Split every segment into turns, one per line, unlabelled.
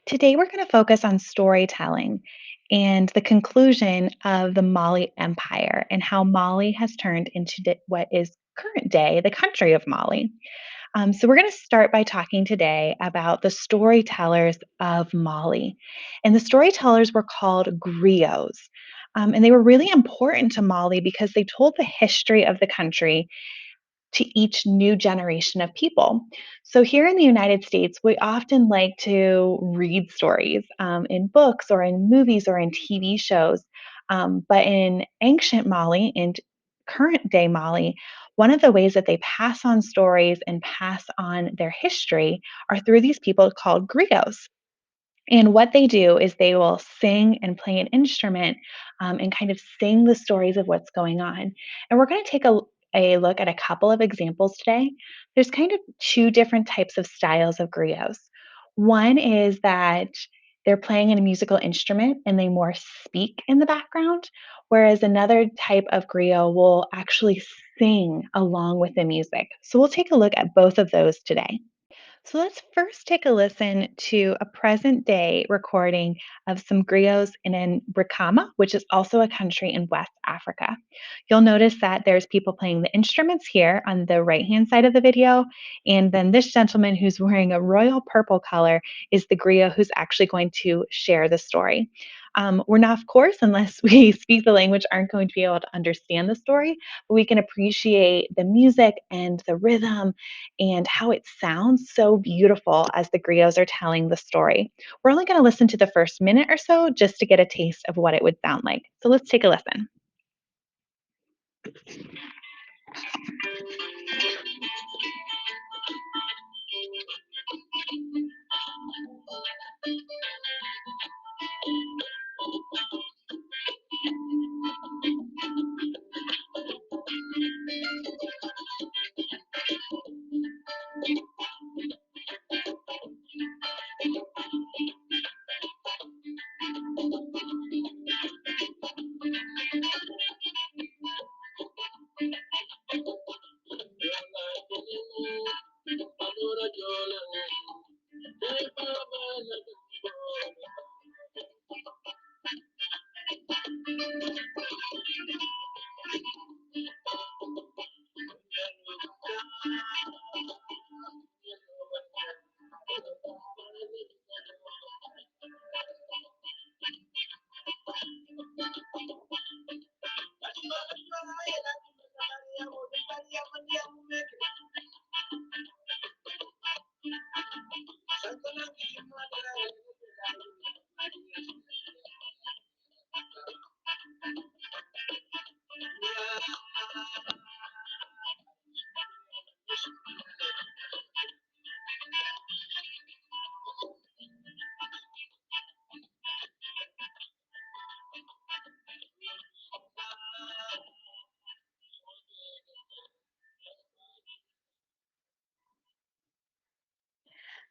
Today, we're going to focus on storytelling and the conclusion of the Mali Empire and how Mali has turned into what is current day the country of Mali. So, we're going to start by talking today about the storytellers of Mali. And the storytellers were called griots. And they were really important to Mali because they told the history of the country to each new generation of people. So, here in the United States, we often like to read stories in books or in movies or in TV shows. But in ancient Mali and current day Mali, one of the ways that they pass on stories and pass on their history are through these people called griots. And what they do is they will sing and play an instrument and kind of sing the stories of what's going on. And we're going to take a look at a couple of examples today. There's kind of two different types of styles of griots. One is that they're playing a musical instrument and they more speak in the background, whereas another type of griot will actually sing along with the music. So we'll take a look at both of those today. So let's first take a listen to a present day recording of some griots in Brikama, which is also a country in West Africa. You'll notice that there's people playing the instruments here on the right hand side of the video. And then this gentleman who's wearing a royal purple color is the griot who's actually going to share the story. We're not, of course, unless we speak the language, aren't going to be able to understand the story, but we can appreciate the music and the rhythm and how it sounds so beautiful as the griots are telling the story. We're only going to listen to the first minute or so just to get a taste of what it would sound like. So let's take a listen.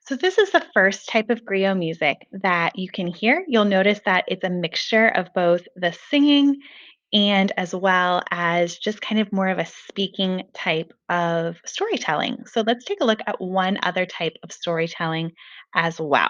So, this is the first type of griot music that you can hear. You'll notice that it's a mixture of both the singing and as well as just kind of more of a speaking type of storytelling. So, let's take a look at one other type of storytelling as well.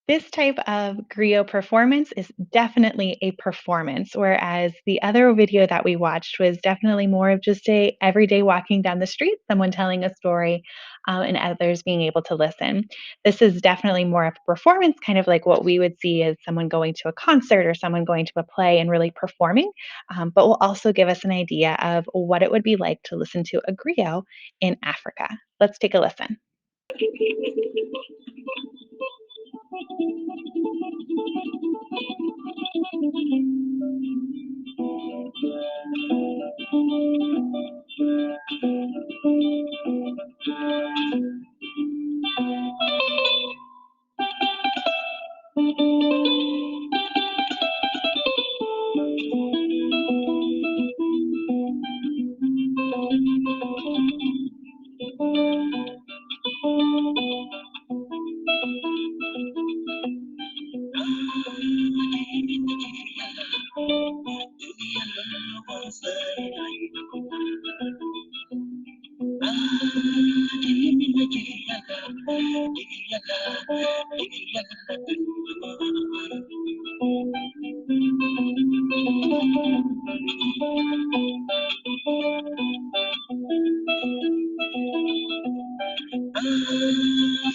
This type of griot performance is definitely a performance, whereas the other video that we watched was definitely more of just a everyday walking down the street, someone telling a story, and others being able to listen. This is definitely more of a performance, kind of like what we would see as someone going to a concert or someone going to a play and really performing, but will also give us an idea of what it would be like to listen to a griot in Africa. Let's take a listen.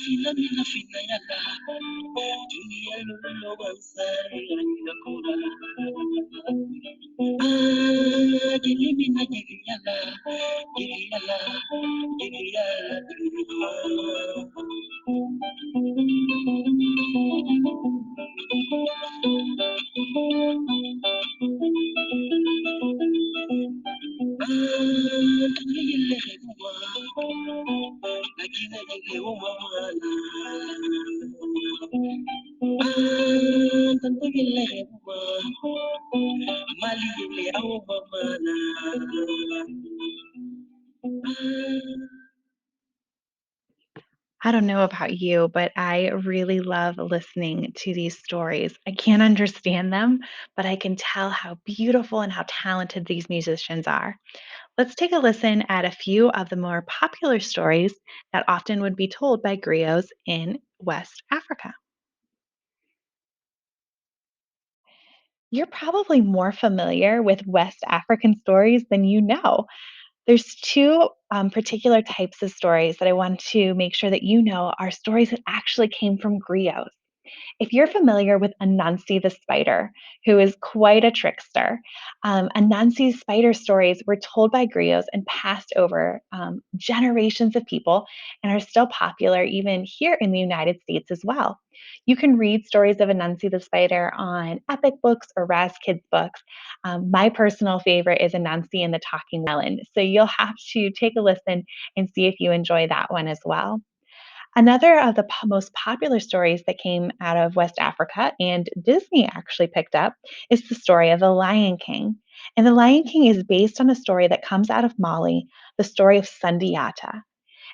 Filamina finayala, dunia lulu bansari yakura. Jilimina jigiyala, jigiyala, jigiyala. Taniyile huma, nagina jige huma mana. Taniyile huma, mali jige huma mana.
I don't know about you, but I really love listening to these stories. I can't understand them, but I can tell how beautiful and how talented these musicians are. Let's take a listen at a few of the more popular stories that often would be told by griots in West Africa. You're probably more familiar with West African stories than you know. There's two particular types of stories that I want to make sure that you know are stories that actually came from griots. If you're familiar with Anansi the spider, who is quite a trickster, Anansi's spider stories were told by griots and passed over generations of people and are still popular even here in the United States as well. You can read stories of Anansi the spider on epic books or Raz Kids books. My personal favorite is Anansi and the Talking Melon. So you'll have to take a listen and see if you enjoy that one as well. Another of the most popular stories that came out of West Africa and Disney actually picked up is the story of the Lion King. And the Lion King is based on a story that comes out of Mali, the story of Sundiata.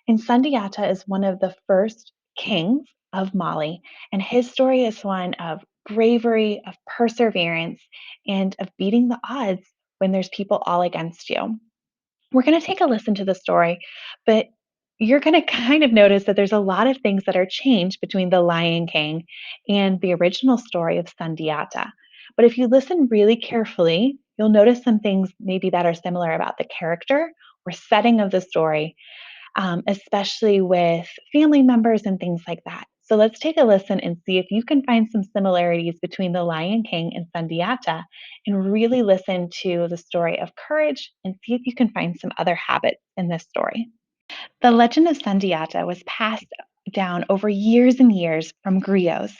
And Sundiata is one of the first kings of Mali. And his story is one of bravery, of perseverance, and of beating the odds when there's people all against you. We're going to take a listen to the story, but you're going to kind of notice that there's a lot of things that are changed between The Lion King and the original story of Sundiata. But if you listen really carefully, you'll notice some things maybe that are similar about the character or setting of the story, especially with family members and things like that. So let's take a listen and see if you can find some similarities between The Lion King and Sundiata and really listen to the story of courage and see if you can find some other habits in this story. The legend of Sundiata was passed down over years and years from griots.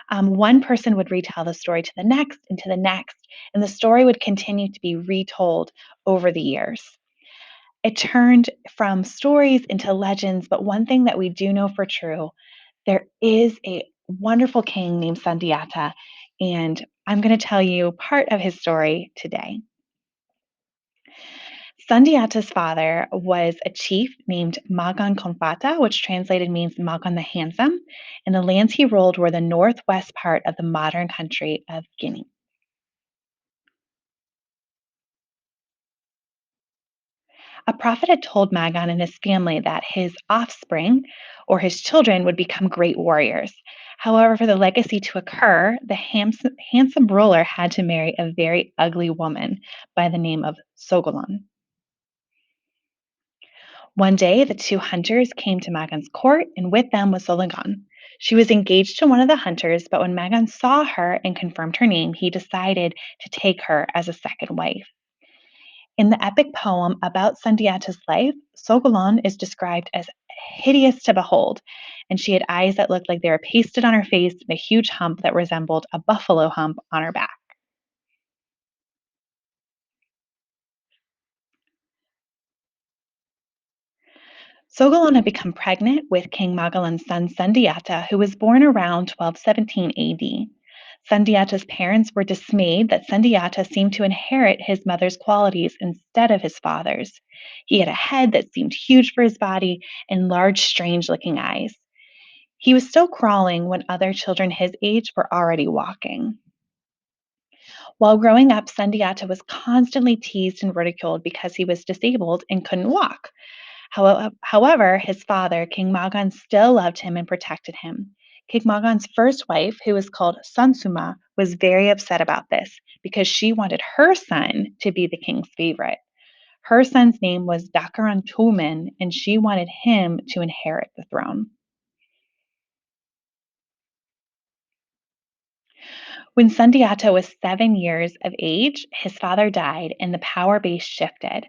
One person would retell the story to the next and to the next, and the story would continue to be retold over the years. It turned from stories into legends, but one thing that we do know for true, there is a wonderful king named Sundiata, and I'm going to tell you part of his story today. Sundiata's father was a chief named Magan Konfata, which translated means Magan the Handsome, and the lands he ruled were the northwest part of the modern country of Guinea. A prophet had told Magan and his family that his offspring or his children would become great warriors. However, for the legacy to occur, the handsome ruler had to marry a very ugly woman by the name of Sogolon. One day, the two hunters came to Magan's court, and with them was Sologon. She was engaged to one of the hunters, but when Magan saw her and confirmed her name, he decided to take her as a second wife. In the epic poem about Sundiata's life, Sogolon is described as hideous to behold, and she had eyes that looked like they were pasted on her face and a huge hump that resembled a buffalo hump on her back. Sogolon had become pregnant with King Magalan's son Sundiata, who was born around 1217 AD. Sundiata's parents were dismayed that Sundiata seemed to inherit his mother's qualities instead of his father's. He had a head that seemed huge for his body and large, strange looking eyes. He was still crawling when other children his age were already walking. While growing up, Sundiata was constantly teased and ridiculed because he was disabled and couldn't walk. However, his father, King Magan, still loved him and protected him. King Magan's first wife, who was called Sansuma, was very upset about this because she wanted her son to be the king's favorite. Her son's name was Dakaran Tomen, and she wanted him to inherit the throne. When Sundiata was 7 years of age, his father died and the power base shifted.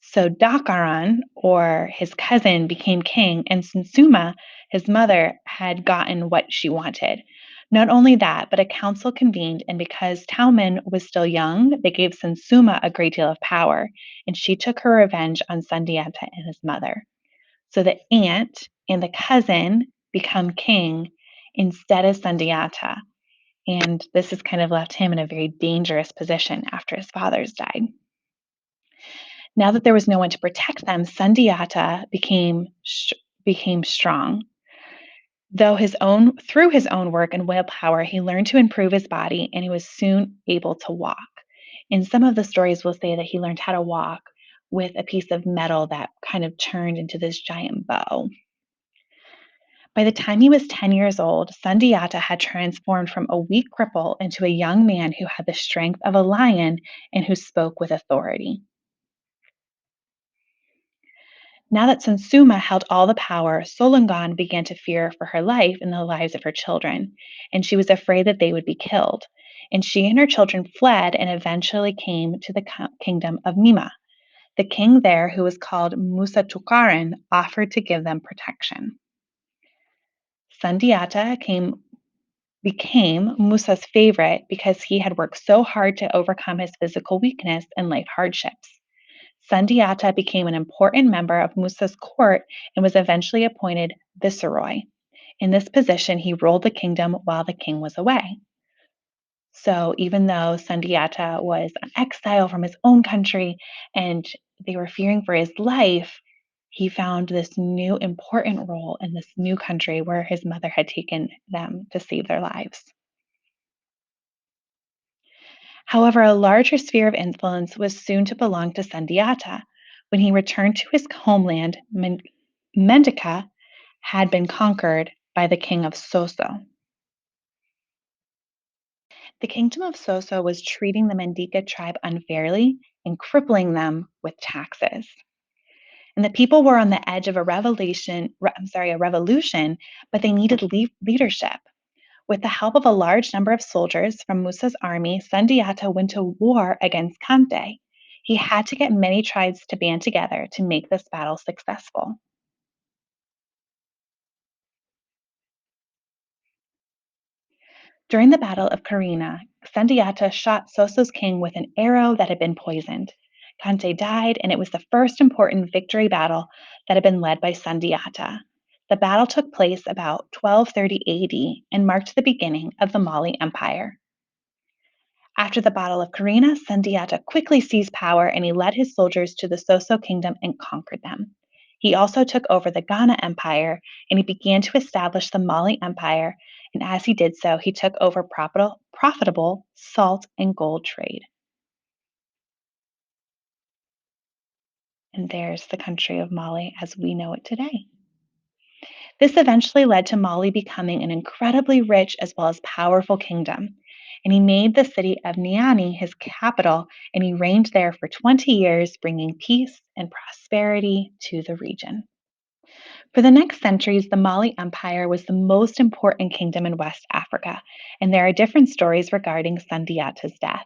So Dakaran, or his cousin, became king, and Sunsuma, his mother, had gotten what she wanted. Not only that, but a council convened, and because Tauman was still young, they gave Sunsuma a great deal of power, and she took her revenge on Sundiata and his mother. So the aunt and the cousin become king instead of Sundiata, and this has kind of left him in a very dangerous position after his father's died. Now that there was no one to protect them, Sundiata became strong. Through his own work and willpower, he learned to improve his body and he was soon able to walk. In some of the stories will say that he learned how to walk with a piece of metal that kind of turned into this giant bow. By the time he was 10 years old, Sundiata had transformed from a weak cripple into a young man who had the strength of a lion and who spoke with authority. Now that Sansuma held all the power, Solongan began to fear for her life and the lives of her children, and she was afraid that they would be killed. And she and her children fled and eventually came to the kingdom of Mima. The king there, who was called Musa Tukaran, offered to give them protection. Sundiata became Musa's favorite because he had worked so hard to overcome his physical weakness and life hardships. Sundiata became an important member of Musa's court and was eventually appointed viceroy. In this position, he ruled the kingdom while the king was away. So even though Sundiata was an exile from his own country and they were fearing for his life, he found this new important role in this new country where his mother had taken them to save their lives. However, a larger sphere of influence was soon to belong to Sundiata. When he returned to his homeland, Mendika had been conquered by the king of Soso. The kingdom of Soso was treating the Mendika tribe unfairly and crippling them with taxes. And the people were on the edge of a revolution, but they needed leadership. With the help of a large number of soldiers from Musa's army, Sundiata went to war against Kante. He had to get many tribes to band together to make this battle successful. During the Battle of Karina, Sundiata shot Soso's king with an arrow that had been poisoned. Kante died, and it was the first important victory battle that had been led by Sundiata. The battle took place about 1230 AD and marked the beginning of the Mali Empire. After the Battle of Karina, Sundiata quickly seized power and he led his soldiers to the Soso kingdom and conquered them. He also took over the Ghana Empire and he began to establish the Mali Empire. And as he did so, he took over profitable salt and gold trade. And there's the country of Mali as we know it today. This eventually led to Mali becoming an incredibly rich as well as powerful kingdom. And he made the city of Niani his capital, and he reigned there for 20 years, bringing peace and prosperity to the region. For the next centuries, the Mali Empire was the most important kingdom in West Africa, and there are different stories regarding Sundiata's death.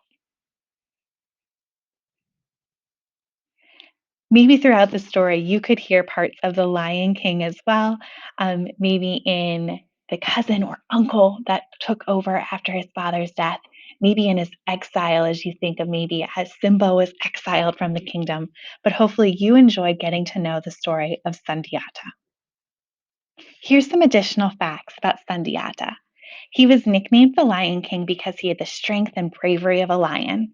Maybe throughout the story, you could hear parts of The Lion King as well, maybe in the cousin or uncle that took over after his father's death, maybe in his exile, as you think of maybe as Simba was exiled from the kingdom. But hopefully, you enjoyed getting to know the story of Sundiata. Here's some additional facts about Sundiata. He was nicknamed the Lion King because he had the strength and bravery of a lion.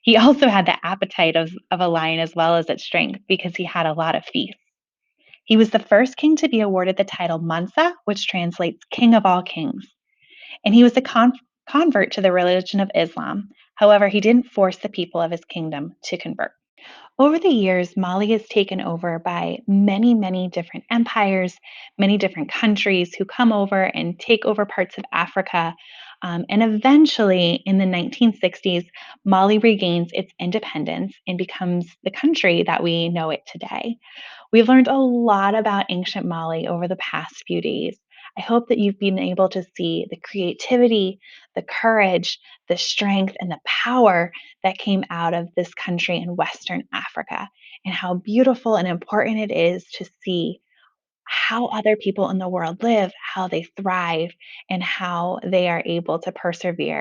He also had the appetite of a lion as well as its strength because he had a lot of feasts. He was the first king to be awarded the title Mansa, which translates King of all kings. And he was a convert to the religion of Islam. However, he didn't force the people of his kingdom to convert. Over the years, Mali is taken over by many, many different empires, many different countries who come over and take over parts of Africa. And eventually, in the 1960s, Mali regains its independence and becomes the country that we know it today. We've learned a lot about ancient Mali over the past few days. I hope that you've been able to see the creativity, the courage, the strength, and the power that came out of this country in Western Africa, and how beautiful and important it is to see how other people in the world live, how they thrive, and how they are able to persevere.